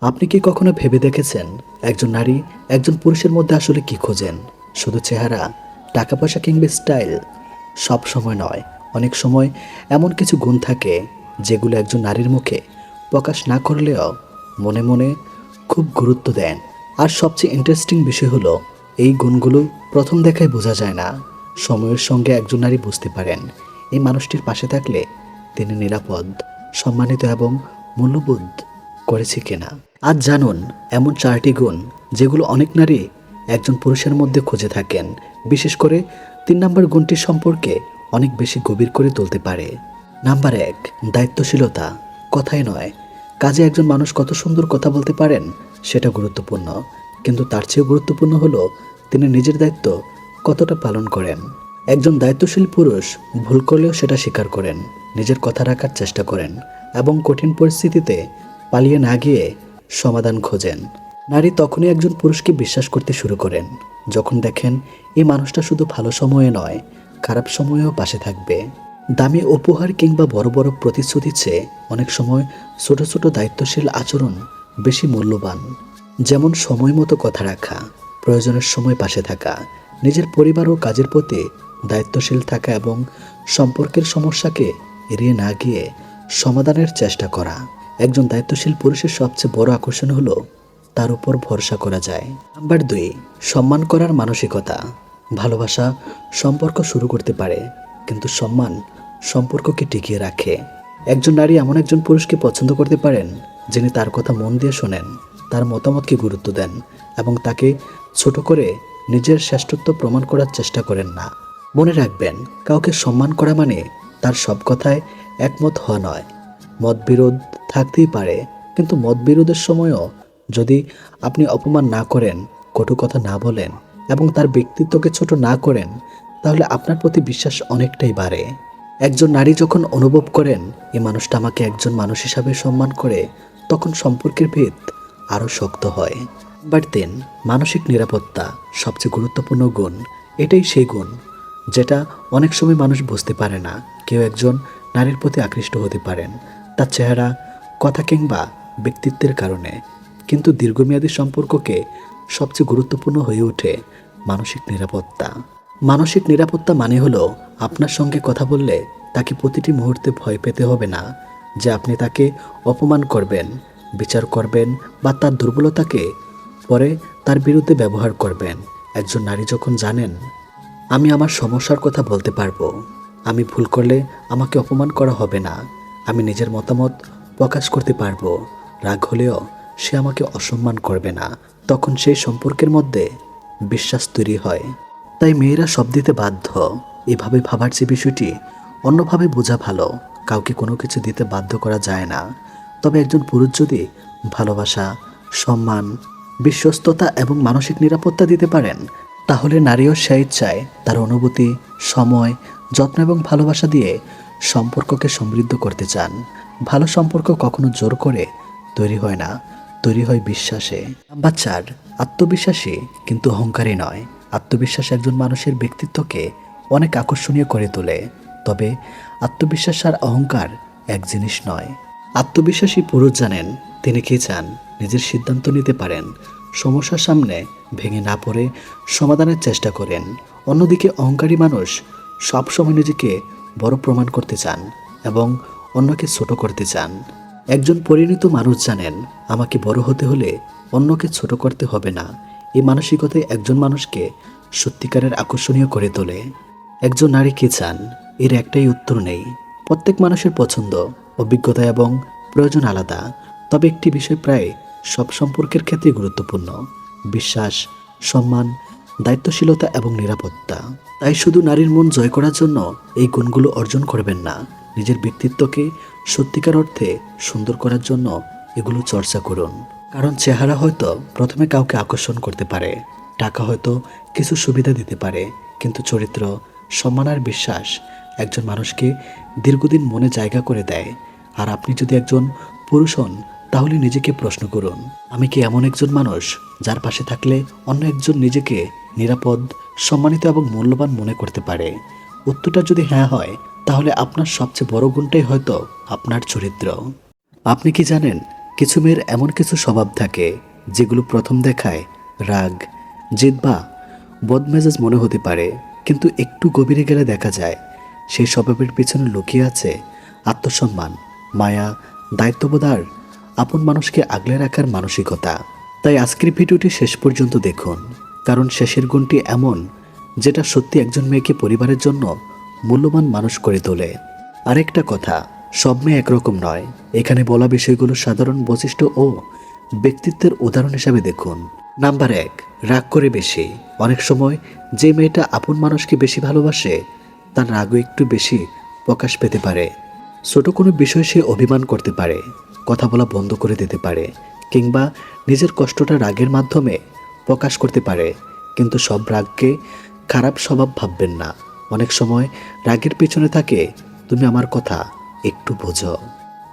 আপনি কি কখনো ভেবে দেখেছেন একজন নারী একজন পুরুষের মধ্যে আসলে কি খোঁজেন? শুধু চেহারা, টাকা পয়সা কিংবা স্টাইল? সব সময় নয়। অনেক সময় এমন কিছু গুণ থাকে যেগুলো একজন নারীর মুখে প্রকাশ না করলেও মনে মনে খুব গুরুত্ব দেন। আর সবচেয়ে ইন্টারেস্টিং বিষয় হলো এই গুণগুলো প্রথম দেখায় বোঝা যায় না। সময়ের সঙ্গে একজন নারী বুঝতে পারেন এই মানুষটির পাশে থাকলে তিনি নিরাপদ, সম্মানিত এবং মূল্যবোধ করেছে কিনা। আজ জানুন এমন 4টি গুণ যেগুলো অনেক নারী একজন পুরুষের মধ্যে খুঁজে থাকেন। বিশেষ করে 3 নম্বর গুণটি সম্পর্কে অনেক বেশি গভীর করে তুলতে পারে। নাম্বার 1, দায়িত্বশীলতা। কথাই নয়, কাজে একজন মানুষ কত সুন্দর কথা বলতে পারেন সেটা গুরুত্বপূর্ণ, কিন্তু তার চেয়েও গুরুত্বপূর্ণ হলো তিনি নিজের দায়িত্ব কতটা পালন করেন। একজন দায়িত্বশীল পুরুষ ভুল করলেও সেটা স্বীকার করেন, নিজের কথা রাখার চেষ্টা করেন এবং কঠিন পরিস্থিতিতে পালিয়ে না গিয়ে সমাধান খোঁজেন। নারী তখনই একজন পুরুষকে বিশ্বাস করতে শুরু করেন যখন দেখেন এই মানুষটা শুধু ভালো সময়ে নয়, খারাপ সময়েও পাশে থাকবে। দামি উপহার কিংবা বড় বড় প্রতিশ্রুতির চেয়ে অনেক সময় ছোট ছোট দায়িত্বশীল আচরণ বেশি মূল্যবান। যেমন সময় মতো কথা রাখা, প্রয়োজনের সময় পাশে থাকা, নিজের পরিবার ও কাজের প্রতি দায়িত্বশীল থাকা এবং সম্পর্কের সমস্যাকে এড়িয়ে না গিয়ে সমাধানের চেষ্টা করা। একজন দায়িত্বশীল পুরুষের সবচেয়ে বড় আকর্ষণ হলো তার উপর ভরসা করা যায়। নাম্বার 2, সম্মান করার মানসিকতা। ভালোবাসা সম্পর্ক শুরু করতে পারে, কিন্তু সম্মান সম্পর্ককে টিকিয়ে রাখে। একজন নারী এমন একজন পুরুষকে পছন্দ করতে পারেন যিনি তার কথা মন দিয়ে শোনেন, তার মতামতকে গুরুত্ব দেন এবং তাকে ছোট করে নিজের শ্রেষ্ঠত্ব প্রমাণ করার চেষ্টা করেন না। মনে রাখবেন, কাউকে সম্মান করা মানে তার সব কথায় একমত হওয়া নয়। মতবিরোধ থাকতেই পারে, কিন্তু মতবিরোধের সময়ও যদি আপনি অপমান না করেন, কটু কথা না বলেন এবং তার ব্যক্তিত্বকে ছোট না করেন, তাহলে আপনার প্রতি বিশ্বাস অনেকটাই বাড়ে। একজন নারী যখন অনুভব করেন এই মানুষটা আমাকে একজন মানুষ হিসাবে সম্মান করে, তখন সম্পর্কের ভিত আরও শক্ত হয়। নাম্বার 3, মানসিক নিরাপত্তা। সবচেয়ে গুরুত্বপূর্ণ গুণ। এটাই সেই গুণ যেটা অনেক সময় মানুষ বুঝতে পারে না। কেউ একজন নারীর প্রতি আকৃষ্ট হতে পারেন তার চেহারা, কথা কিংবা ব্যক্তিত্বের কারণে, কিন্তু দীর্ঘমেয়াদী সম্পর্ককে সবচেয়ে গুরুত্বপূর্ণ হয়ে ওঠে মানসিক নিরাপত্তা। মানসিক নিরাপত্তা মানে হলো আপনার সঙ্গে কথা বললে তাকে প্রতিটি মুহূর্তে ভয় পেতে হবে না যে আপনি তাকে অপমান করবেন, বিচার করবেন বা তার দুর্বলতাকে পরে তার বিরুদ্ধে ব্যবহার করবেন। একজন নারী যখন জানেন আমি আমার সমস্যার কথা বলতে পারবো, আমি ভুল করলে আমাকে অপমান করা হবে না, আমি নিজের মতামত প্রকাশ করতে পারবো, রাগ হলেও সে আমাকে অসম্মান করবে না, তখন সেই সম্পর্কের মধ্যে বিশ্বাস তৈরি হয়। তাই মেয়েরা সব দিতে বাধ্য। এভাবে ভাবার যে বিষয়টি অন্যভাবে বোঝা ভালো। কাউকে কোনো কিছু দিতে বাধ্য করা যায় না। তবে একজন পুরুষ যদি ভালোবাসা, সম্মান, বিশ্বস্ততা এবং মানসিক নিরাপত্তা দিতে পারেন, তাহলে নারীও সেই ইচ্ছায় তার অনুভূতি, সময়, যত্ন এবং ভালোবাসা দিয়ে সম্পর্ককে সমৃদ্ধ করতে চান। ভালো সম্পর্ক কখনো জোর করে তৈরি হয় না, তৈরি হয় বিশ্বাসে। নাম্বার 4, আত্মবিশ্বাসী কিন্তু অহংকারী নয়। আত্মবিশ্বাস একজন মানুষের ব্যক্তিত্বকে অনেক আকর্ষণীয় করে তোলে, তবে আত্মবিশ্বাস আর অহংকার এক জিনিস নয়। আত্মবিশ্বাসী পুরুষ জানেন তিনি কি চান, নিজের সিদ্ধান্ত নিতে পারেন, সমস্যার সামনে ভেঙে না পড়ে সমাধানের চেষ্টা করেন। অন্যদিকে অহংকারী মানুষ সবসময় নিজেকে বড় প্রমাণ করতে চান এবং অন্যকে ছোট করতে চান। একজন পরিণত মানুষ জানেন আমাকে বড় হতে হলে অন্যকে ছোট করতে হবে না। এই মানসিকতায় একজন মানুষকে সত্যিকারের আকর্ষণীয় করে তোলে। একজন নারী কি চান, এর একটাই উত্তর নেই। প্রত্যেক মানুষের পছন্দ, অভিজ্ঞতা এবং প্রয়োজন আলাদা, তবে একটি বিষয় প্রায় সব সম্পর্কের ক্ষেত্রে গুরুত্বপূর্ণ: বিশ্বাস, সম্মান, দায়িত্বশীলতা এবং নিরাপত্তা। তাই শুধু নারীর মন জয় করার জন্য এই গুণগুলো অর্জন করবেন না, নিজের ব্যক্তিত্বকে সত্যিকার অর্থে সুন্দর করার জন্য এগুলো চর্চা করুন। কারণ চেহারা হয়তো প্রথমে কাউকে আকর্ষণ করতে পারে, টাকা হয়তো কিছু সুবিধা দিতে পারে, কিন্তু চরিত্র, সম্মান আর বিশ্বাস একজন মানুষকে দীর্ঘদিন মনে জায়গা করে দেয়। আর আপনি যদি একজন পুরুষ হন, তাহলে নিজেকে প্রশ্ন করুন, আমি কি এমন একজন মানুষ যার পাশে থাকলে অন্য একজন নিজেকে নিরাপদ, সম্মানিত এবং মূল্যবান মনে করতে পারে? উত্তরটা যদি হ্যাঁ হয়, তাহলে আপনার সবচেয়ে বড় গুণটাই হয়তো আপনার চরিত্র। আপনি কি জানেন কিছু মেয়ের এমন কিছু স্বভাব থাকে যেগুলো প্রথম দেখায় রাগ, জেদ বা বদমেজাজ মনে হতে পারে, কিন্তু একটু গভীরে গেলে দেখা যায় সেই স্বভাবের পিছনে লুকিয়ে আছে আত্মসম্মান, মায়া, দায়িত্ববোধ আর আপন মানুষকে আগলে রাখার মানসিকতা। তাই আজকের ভিডিওটি শেষ পর্যন্ত দেখুন, কারণ শেষের গুণটি এমন যেটা সত্যি একজন মেয়েকে পরিবারের জন্য মূল্যবান মানুষ করে তোলে। আরেকটা কথা, সব মেয়ে একরকম নয়। এখানে বলা বিষয়গুলো সাধারণ বৈশিষ্ট্য ও ব্যক্তিত্বের উদাহরণ হিসাবে দেখুন। নাম্বার 1, রাগ করে বেশি। অনেক সময় যে মেয়েটা আপন মানুষকে বেশি ভালোবাসে তার রাগও একটু বেশি প্রকাশ পেতে পারে। ছোট কোনো বিষয় সে অভিমান করতে পারে, কথা বলা বন্ধ করে দিতে পারে, কিংবা নিজের কষ্টটা রাগের মাধ্যমে প্রকাশ করতে পারে। কিন্তু সব রাগকে খারাপ স্বভাব ভাববেন না। অনেক সময় রাগের পিছনে থাকে তুমি আমার কথা একটু বোঝো।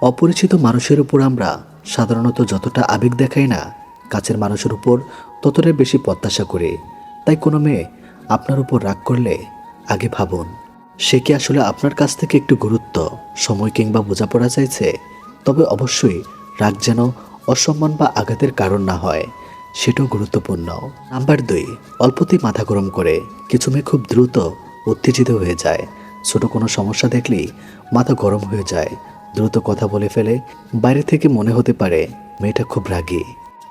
অপরিচিত মানুষের উপর আমরা সাধারণত যতটা আবেগ দেখাই না, কাছের মানুষের উপর ততটাই বেশি প্রত্যাশা করি। তাই কোনো মেয়ে আপনার উপর রাগ করলে আগে ভাবুন সে কি আসলে আপনার কাছ থেকে একটু গুরুত্ব, সময় কিংবা বোঝাপড়া চাইছে। তবে অবশ্যই রাগ যেন অসম্মান বা আঘাতের কারণ না হয়, সেটাও গুরুত্বপূর্ণ। নাম্বার 2, অল্পতেই মাথা গরম করে। কিছু মেয়ে খুব দ্রুত উত্তেজিত হয়ে যায়। ছোট কোনো সমস্যা দেখলেই মাথা গরম হয়ে যায়, দ্রুত কথা বলে ফেলে। বাইরে থেকে মনে হতে পারে মেয়েটা খুব রাগী,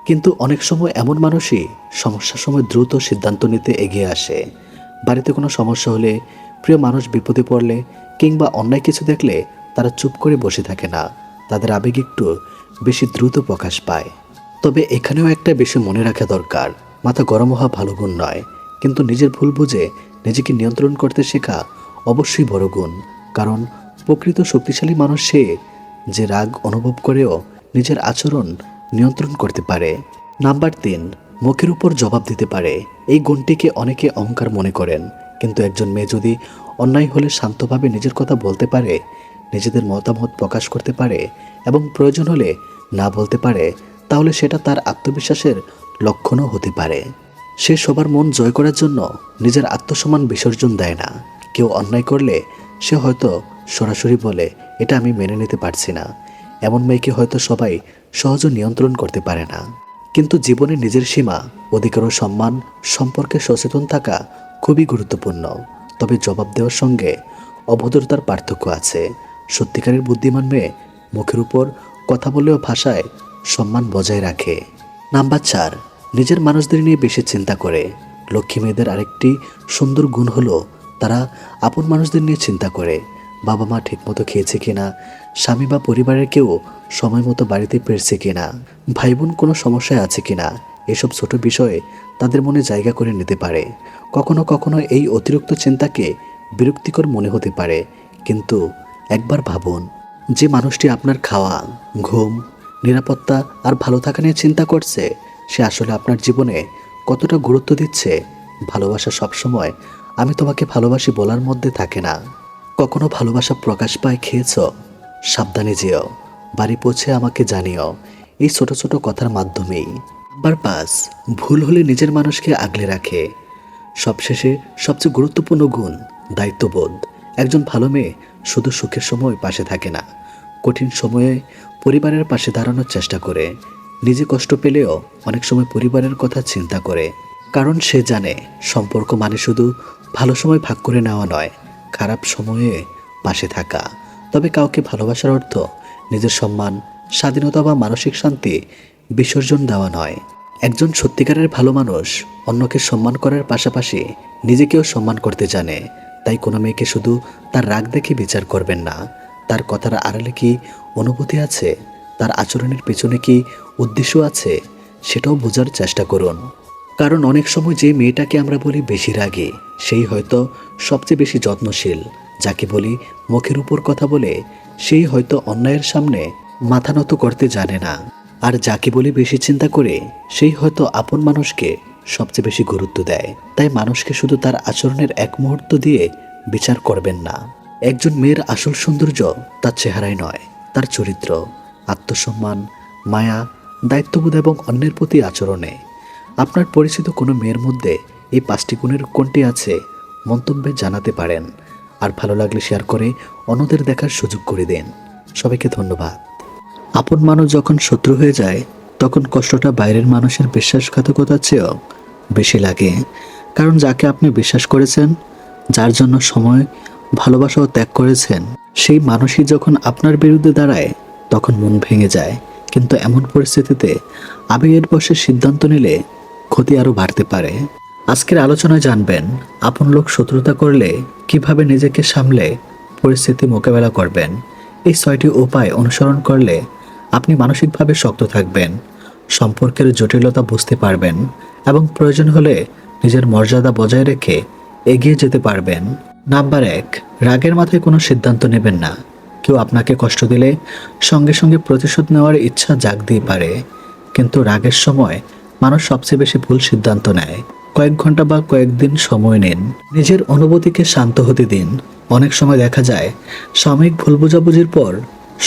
কিন্তু অনেক সময় এমন মানুষই সমস্যার সময় দ্রুত সিদ্ধান্ত নিতে এগিয়ে আসে। বাড়িতে কোনো সমস্যা হলে, প্রিয় মানুষ বিপদে পড়লে কিংবা অন্যায় কিছু দেখলে তারা চুপ করে বসে থাকে না, তাদের আবেগ একটু বেশি দ্রুত প্রকাশ পায়। তবে এখানেও একটা বিষয় মনে রাখা দরকার, মাথা গরম হওয়া ভালো গুণ নয়, কিন্তু নিজের ভুল বুঝে নিজেকে নিয়ন্ত্রণ করতে শেখা অবশ্যই বড় গুণ। কারণ প্রকৃত শক্তিশালী মানুষ সে যে রাগ অনুভব করেও নিজের আচরণ নিয়ন্ত্রণ করতে পারে। নাম্বার 3, মুখের উপর জবাব দিতে পারে। এই গুণটিকে অনেকে অহংকার মনে করেন, কিন্তু একজন মেয়ে যদি অন্যায় হলে শান্তভাবে নিজের কথা বলতে পারে, নিজেদের মতামত প্রকাশ করতে পারে এবং প্রয়োজন হলে না বলতে পারে, তাহলে সেটা তার আত্মবিশ্বাসের লক্ষণও হতে পারে। সে সবার মন জয় করার জন্য নিজের আত্মসম্মান বিসর্জন দেয় না। কেউ অন্যায় করলে সে হয়তো সরাসরি বলে, এটা আমি মেনে নিতে পারছি না। এমন মেয়েকে হয়তো সবাই সহজে নিয়ন্ত্রণ করতে পারে না। কিন্তু জীবনে নিজের সীমা, অধিকার ও সম্মান সম্পর্কে সচেতন থাকা খুবই গুরুত্বপূর্ণ। তবে জবাব দেওয়ার সঙ্গে অভদ্রতার পার্থক্য আছে। সত্যিকারের বুদ্ধিমান মেয়ে মুখের উপর কথা বললেও ভাষায় সম্মান বজায় রাখে। নাম্বার 4, নিজের মানুষদের নিয়ে বেশি চিন্তা করে। লক্ষ্মী মেয়েদের আরেকটি সুন্দর গুণ হলো তারা আপন মানুষদের নিয়ে চিন্তা করে। বাবা মা ঠিকমতো খেয়েছে কিনা, স্বামী বা পরিবারের কেউ সময় মতো বাড়িতে ফিরছে কিনা, ভাই বোন কোনো সমস্যায় আছে কিনা, এসব ছোট বিষয়ে তাদের মনে জায়গা করে নিতে পারে। কখনো কখনো এই অতিরিক্ত চিন্তাকে বিরক্তিকর মনে হতে পারে, কিন্তু একবার ভাবুন, যে মানুষটি আপনার খাওয়া, ঘুম, নিরাপত্তা আর ভালো থাকা নিয়ে চিন্তা করছে, সে আসলে আপনার জীবনে কতটা গুরুত্ব দিচ্ছে। ভালোবাসা সবসময় আমি তোমাকে ভালোবাসি বলার মধ্যে থাকে না। কখনো ভালোবাসা প্রকাশ পায় খেয়েছ, সাবধানে যেও, বাড়ি পৌঁছে আমাকে জানিও, এই ছোট ছোট কথার মাধ্যমেই। নাম্বার 5, ভুল হলে নিজের মানুষকে আগলে রাখে। সবশেষে সবচেয়ে গুরুত্বপূর্ণ গুণ, দায়িত্ববোধ। একজন ভালো মেয়ে শুধু সুখের সময় পাশে থাকে না, কঠিন সময়ে পরিবারের পাশে দাঁড়ানোর চেষ্টা করে। নিজে কষ্ট পেলেও অনেক সময় পরিবারের কথা চিন্তা করে, কারণ সে জানে সম্পর্ক মানে শুধু ভালো সময় ভাগ করে নেওয়া নয়, খারাপ সময়ে পাশে থাকা। তবে কাউকে ভালোবাসার অর্থ নিজের সম্মান, স্বাধীনতা বা মানসিক শান্তি বিসর্জন দেওয়া নয়। একজন সত্যিকারের ভালো মানুষ অন্যকে সম্মান করার পাশাপাশি নিজেকেও সম্মান করতে জানে। তাই কোনো মেয়েকে শুধু তার রাগ দেখে বিচার করবেন না, তার কথার আড়ালে কি অনুভূতি আছে, তার আচরণের পেছনে কি উদ্দেশ্য আছে, সেটাও বোঝার চেষ্টা করুন। কারণ অনেক সময় যে মেয়েটাকে আমরা বলি বেশি রাগী, সেই হয়তো সবচেয়ে বেশি যত্নশীল। যাকে বলি মুখের উপর কথা বলে, সেই হয়তো অন্যায়ের সামনে মাথা নত করতে জানে না। আর যাকে বলি বেশি চিন্তা করে, সেই হয়তো আপন মানুষকে সবচেয়ে বেশি গুরুত্ব দেয়। তাই মানুষকে শুধু তার আচরণের এক মুহূর্ত দিয়ে বিচার করবেন না। একজন মেয়ের আসল সৌন্দর্য তার চেহারায় নয়, তার চরিত্র, আত্মসম্মান, মায়া, দায়িত্ববোধ এবং অন্যের প্রতি আচরণে। আপনার পরিচিত কোনো মেয়ের মধ্যে এই 5টি গুণের কোনটি আছে মন্তব্যে জানাতে পারেন। আর ভালো লাগলে শেয়ার করে অন্যদের দেখার সুযোগ করে দিন। সবাইকে ধন্যবাদ। আপন মানুষ যখন শত্রু হয়ে যায় তখন কষ্টটা বাইরের মানুষের বিশ্বাসঘাতকতার চেয়েও বেশি লাগে। কারণ যাকে আপনি বিশ্বাস করেছেন, যার জন্য সময় ভালোবাসা ও ত্যাগ করেছেন, সেই মানুষই যখন আপনার বিরুদ্ধে দাঁড়ায় তখন মন ভেঙে যায়। কিন্তু এমন পরিস্থিতিতে আবেগের বশে সিদ্ধান্ত নিলে ক্ষতি আরও বাড়তে পারে। আজকের আলোচনায় জানবেন আপন লোক শত্রুতা করলে কিভাবে নিজেকে সামলে পরিস্থিতি মোকাবেলা করবেন। এই 6টি উপায় অনুসরণ করলে আপনি মানসিকভাবে শক্ত থাকবেন, সম্পর্কের জটিলতা বুঝতে পারবেন এবং প্রয়োজন হলে নিজের মর্যাদা বজায় রেখে এগিয়ে যেতে পারবেন। নাম্বার 1, রাগের মাথায় কোনো সিদ্ধান্ত নেবেন না। কেউ আপনাকে কষ্ট দিলে সঙ্গে সঙ্গে প্রতিশোধ নেওয়ার ইচ্ছা জাগতেই পারে, কিন্তু রাগের সময় মানুষ সবচেয়ে বেশি ভুল সিদ্ধান্ত নেয়। কয়েক ঘন্টা বা কয়েকদিন সময় নিন, নিজের অনুভূতিকে শান্ত হতে দিন। অনেক সময় দেখা যায় সাময়িক ভুল বোঝাবুঝির পর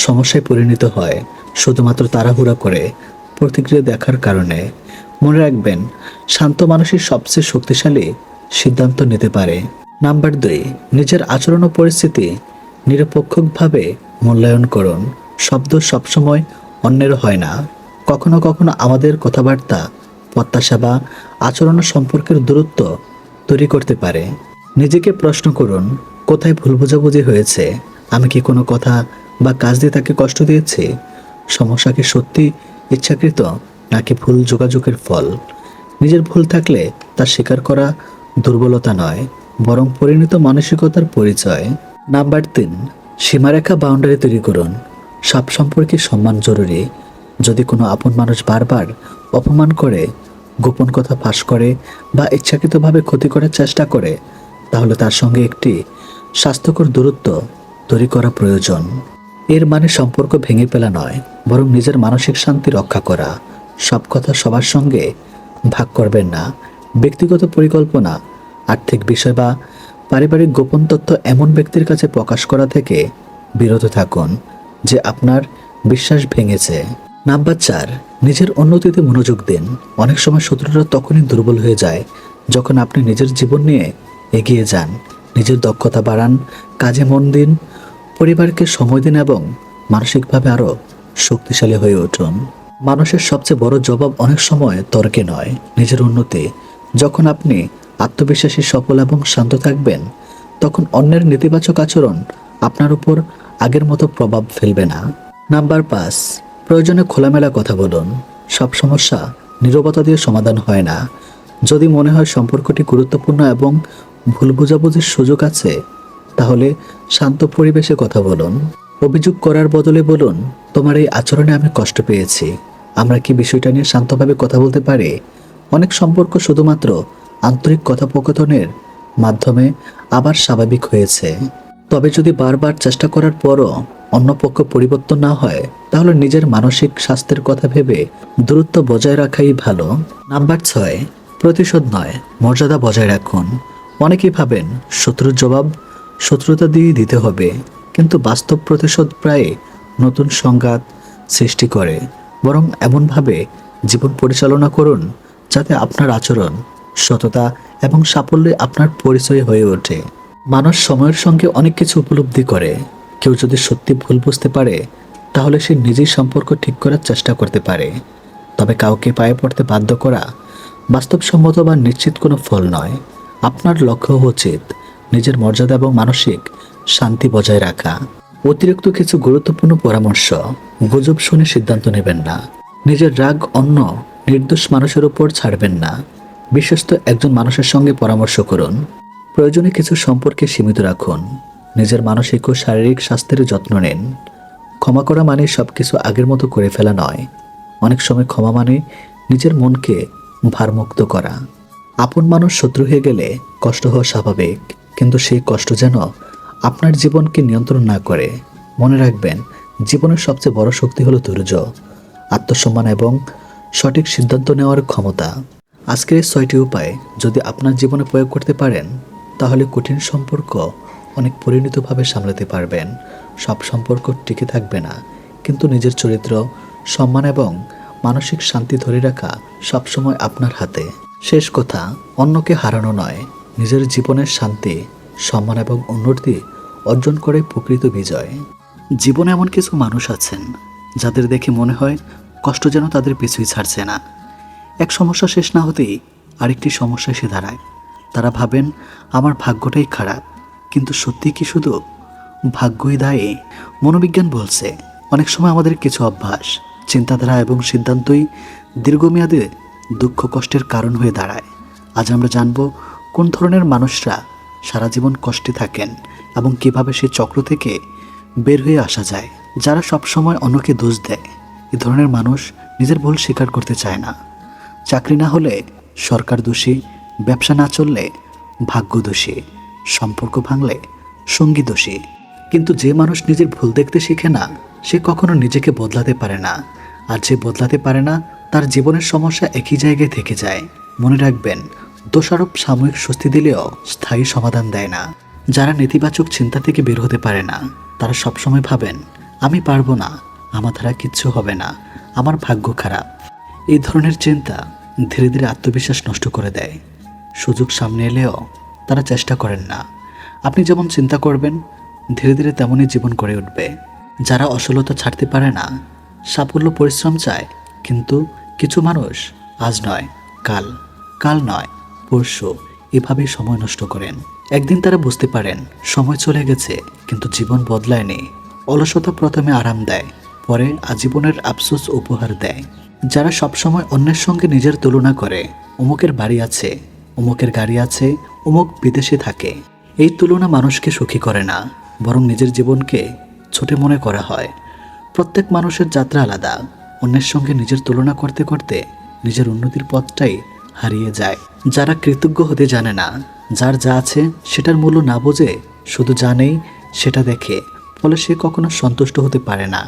সমস্যায় পরিণত হয় শুধুমাত্র তাড়াহুড়া করে প্রতিক্রিয়া দেখার কারণে। মনে রাখবেন, শান্ত মানুষই সবচেয়ে শক্তিশালী সিদ্ধান্ত নিতে পারে। নাম্বার 2, নিজের আচরণ ও পরিস্থিতি নিরপেক্ষভাবে মূল্যায়ন করুন। শব্দ সবসময় অন্যের হয় না। কখনো কখনো আমাদের কথাবার্তা, প্রত্যাশা বা আচরণ সম্পর্কের দূরত্ব তৈরি করতে পারে। নিজেকে প্রশ্ন করুন, কোথায় ভুল বোঝাবুঝি হয়েছে? আমি কি কোনো কথা বা কাজ দিয়ে তাকে কষ্ট দিয়েছি? সমস্যা কি সত্যি ইচ্ছাকৃত নাকি ভুল যোগাযোগের ফল? নিজের ভুল থাকলে তা স্বীকার করা দুর্বলতা নয়, বরং পরিণত মানসিকতার পরিচয়। নাম্বার 3, সীমারেখা বাউন্ডারি তৈরি করুন। সব সম্পর্কে সম্মান জরুরি। যদি কোনো আপন মানুষ বারবার অপমান করে, গোপন কথা ফাঁস করে বা ইচ্ছাকৃতভাবে ক্ষতি করার চেষ্টা করে, তাহলে তার সঙ্গে একটি স্বাস্থ্যকর দূরত্ব তৈরি করা প্রয়োজন। এর মানে সম্পর্ক ভেঙে ফেলা নয়, বরং নিজের মানসিক শান্তি রক্ষা করা। সব কথা সবার সঙ্গে ভাগ করবেন না। ব্যক্তিগত পরিকল্পনা, আর্থিক বিষয় বা পারিবারিক গোপন তথ্য এমন ব্যক্তির কাছে প্রকাশ করা থেকে বিরত থাকুন যে আপনার বিশ্বাস ভেঙেছে। নাম্বার 4, নিজের উন্নতিতে মনোযোগ দিন। অনেক সময় শত্রুরা তখনই দুর্বল হয়ে যায় যখন আপনি নিজের জীবন নিয়ে এগিয়ে যান। নিজের দক্ষতা বাড়ান, কাজে মন দিন, পরিবারকে সময় দিন এবং মানসিকভাবে আরও শক্তিশালী হয়ে উঠুন। মানুষের সবচেয়ে বড় জবাব অনেক সময় তর্কে নয়, নিজের উন্নতি। যখন আপনি আত্মবিশ্বাসী, সফল এবং শান্ত থাকবেন, তখন অন্যের নেতিবাচক আচরণ আপনার উপর আগের মতো প্রভাব ফেলবে না। নাম্বার 5, প্রয়োজনে খোলামেলা কথা বলুন। সব সমস্যা নীরবতা দিয়ে সমাধান হয় না। যদি মনে হয় সম্পর্কটি গুরুত্বপূর্ণ এবং ভুল বোঝাবুঝির সুযোগ আছে, তাহলে শান্ত পরিবেশে কথা বলুন। অভিযোগ করার বদলে বলুন, তোমার এই আচরণে আমি কষ্ট পেয়েছি, আমরা কি বিষয়টা নিয়ে শান্তভাবে কথা বলতে পারি? অনেক সম্পর্ক শুধুমাত্র আন্তরিক কথোপকথনের মাধ্যমে আবার স্বাভাবিক হয়েছে। তবে যদি বারবার চেষ্টা করার পরও অন্য পক্ষ পরিবর্তন না হয়, তাহলে নিজের মানসিক স্বাস্থ্যের কথা ভেবে দূরত্ব বজায় রাখাই ভালো। নাম্বার 6, প্রতিশোধ নয়, মর্যাদা বজায় রাখুন। অনেকেই ভাবেন শত্রুর জবাব শত্রুতা দিয়ে দিতে হবে, কিন্তু বাস্তব প্রতিশোধ প্রায় নতুন সংঘাত সৃষ্টি করে। বরং এমনভাবে জীবন পরিচালনা করুন যাতে আপনার আচরণ, সততা এবং সাফল্যে আপনার পরিচয় হয়ে ওঠে। মানুষ সময়ের সঙ্গে অনেক কিছু উপলব্ধি করে। কেউ যদি সত্যি ভুল বুঝতে পারে, তাহলে সে নিজেই সম্পর্ক ঠিক করার চেষ্টা করতে পারে। তবে কাউকে পায়ে পড়তে বাধ্য করা বাস্তবসম্মত বা নিশ্চিত কোনো ফল নয়। আপনার লক্ষ্য উচিত নিজের মর্যাদা এবং মানসিক শান্তি বজায় রাখা। অতিরিক্ত কিছু গুরুত্বপূর্ণ পরামর্শ, গুজব শুনে সিদ্ধান্ত নেবেন না। নিজের রাগ অন্য নির্দোষ মানুষের উপর ছাড়বেন না। বিশ্বস্ত একজন মানুষের সঙ্গে পরামর্শ করুন। প্রয়োজনে কিছু সম্পর্কে সীমিত রাখুন। নিজের মানসিক ও শারীরিক স্বাস্থ্যের যত্ন নিন। ক্ষমা করা মানে সবকিছু আগের মতো করে ফেলা নয়। অনেক সময় ক্ষমা মানে নিজের মনকে ভারমুক্ত করা। আপন মানুষ শত্রু হয়ে গেলে কষ্ট হওয়া স্বাভাবিক, কিন্তু সেই কষ্ট যেন আপনার জীবনকে নিয়ন্ত্রণ না করে। মনে রাখবেন, জীবনের সবচেয়ে বড় শক্তি হলো ধৈর্য, আত্মসম্মান এবং সঠিক সিদ্ধান্ত নেওয়ার ক্ষমতা। আজকের এই 6টি উপায় যদি আপনার জীবনে প্রয়োগ করতে পারেন, তাহলে কঠিন সম্পর্ক অনেক পরিণতভাবে সামলাতে পারবেন। সব সম্পর্ক টিকে থাকবে না, কিন্তু নিজের চরিত্র, সম্মান এবং মানসিক শান্তি ধরে রাখা সবসময় আপনার হাতে। শেষ কথা, অন্যকে হারানো নয়, নিজের জীবনের শান্তি, সম্মান এবং উন্নতি অর্জন করে প্রকৃত বিজয়। জীবনে এমন কিছু মানুষ আছেন যাদের দেখে মনে হয় কষ্ট যেন তাদের পিছুই ছাড়ছে না। এক সমস্যা শেষ না হতেই আরেকটি সমস্যা এসে দাঁড়ায়। তারা ভাবেন আমার ভাগ্যটাই খারাপ, কিন্তু সত্যি কি শুধু ভাগ্যই দায়ী? মনোবিজ্ঞান বলছে অনেক সময় আমাদের কিছু অভ্যাস, চিন্তাধারা এবং সিদ্ধান্তই দীর্ঘমেয়াদে দুঃখ কষ্টের কারণ হয়ে দাঁড়ায়। আজ আমরা জানব কোন ধরনের মানুষরা সারা জীবন কষ্টে থাকেন এবং কিভাবে সেই চক্র থেকে বের হয়ে আসা যায়। যারা সবসময় অন্যকে দোষ দেয়, এ ধরনের মানুষ নিজের ভুল স্বীকার করতে চায় না। চাকরি না হলে সরকার দোষী, ব্যবসা না চললে ভাগ্য দোষী, সম্পর্ক ভাঙলে সঙ্গী দোষী। কিন্তু যে মানুষ নিজের ভুল দেখতে শিখে না, সে কখনো নিজেকে বদলাতে পারে না। আর যে বদলাতে পারে না, তার জীবনের সমস্যা একই জায়গায় থেকে যায়। মনে রাখবেন, দোষারোপ সাময়িক স্বস্তি দিলেও স্থায়ী সমাধান দেয় না। যারা নেতিবাচক চিন্তা থেকে বের হতে পারে না, তারা সবসময় ভাবেন আমি পারবো না, আমার দ্বারা কিচ্ছু হবে না, আমার ভাগ্য খারাপ। এই ধরনের চিন্তা ধীরে ধীরে আত্মবিশ্বাস নষ্ট করে দেয়। সুযোগ সামনে এলেও তারা চেষ্টা করেন না। আপনি যেমন চিন্তা করবেন, ধীরে ধীরে তেমনই জীবন গড়ে উঠবে। যারা অসলতা ছাড়তে পারে না, সাফল্য পরিশ্রম চায়, কিন্তু কিছু মানুষ আজ নয় কাল, কাল নয় পরশু এভাবেই সময় নষ্ট করেন। একদিন তারা বুঝতে পারেন সময় চলে গেছে, কিন্তু জীবন বদলায়নি। অলসতা প্রথমে আরাম দেয়, পরে আজীবনের আফসোস উপহার দেয়। যারা সবসময় অন্যের সঙ্গে নিজের তুলনা করে, অমুকের বাড়ি আছে, অমুকের গাড়ি আছে, অমুক বিদেশে থাকে, এই তুলনা মানুষকে সুখী করে না, বরং নিজের জীবনকে ছোট মনে করা হয়। প্রত্যেক মানুষের যাত্রা আলাদা। অন্যের সঙ্গে নিজের তুলনা করতে করতে নিজের উন্নতির পথটাই হারিয়ে যায়। যারা কৃতজ্ঞ হতে জানে না, যার যা আছে সেটার মূল্য না বোঝে, শুধু জানেই সেটা দেখে, ফলে সে কখনো সন্তুষ্ট হতে পারে না।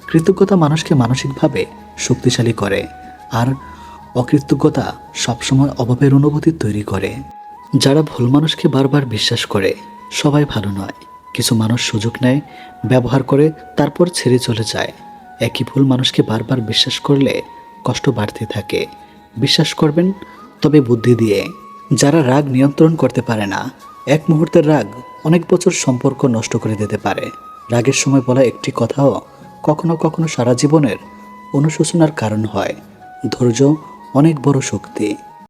কৃতজ্ঞতা মানুষকে মানসিকভাবে শক্তিশালী করে, আর অকৃতজ্ঞতা সবসময় অভাবের অনুভূতি তৈরি করে। যারা ভুল মানুষকে বারবার বিশ্বাস করে, সবাই ভালো নয়। কিছু মানুষ সুযোগ নেয়, ব্যবহার করে, তারপর ছেড়ে চলে যায়। একই ভুল মানুষকে বারবার বিশ্বাস করলে কষ্ট বাড়তে থাকে। বিশ্বাস করবেন, তবে বুদ্ধি দিয়ে। যারা রাগ নিয়ন্ত্রণ করতে পারে না, এক মুহূর্তের রাগ অনেক বছর সম্পর্ক নষ্ট করে দিতে পারে। রাগের সময় বলা একটি কথাও কখনো কখনো সারা জীবনের অনুশোচনার কারণ হয়। ধৈর্য অনেক বড় শক্তি।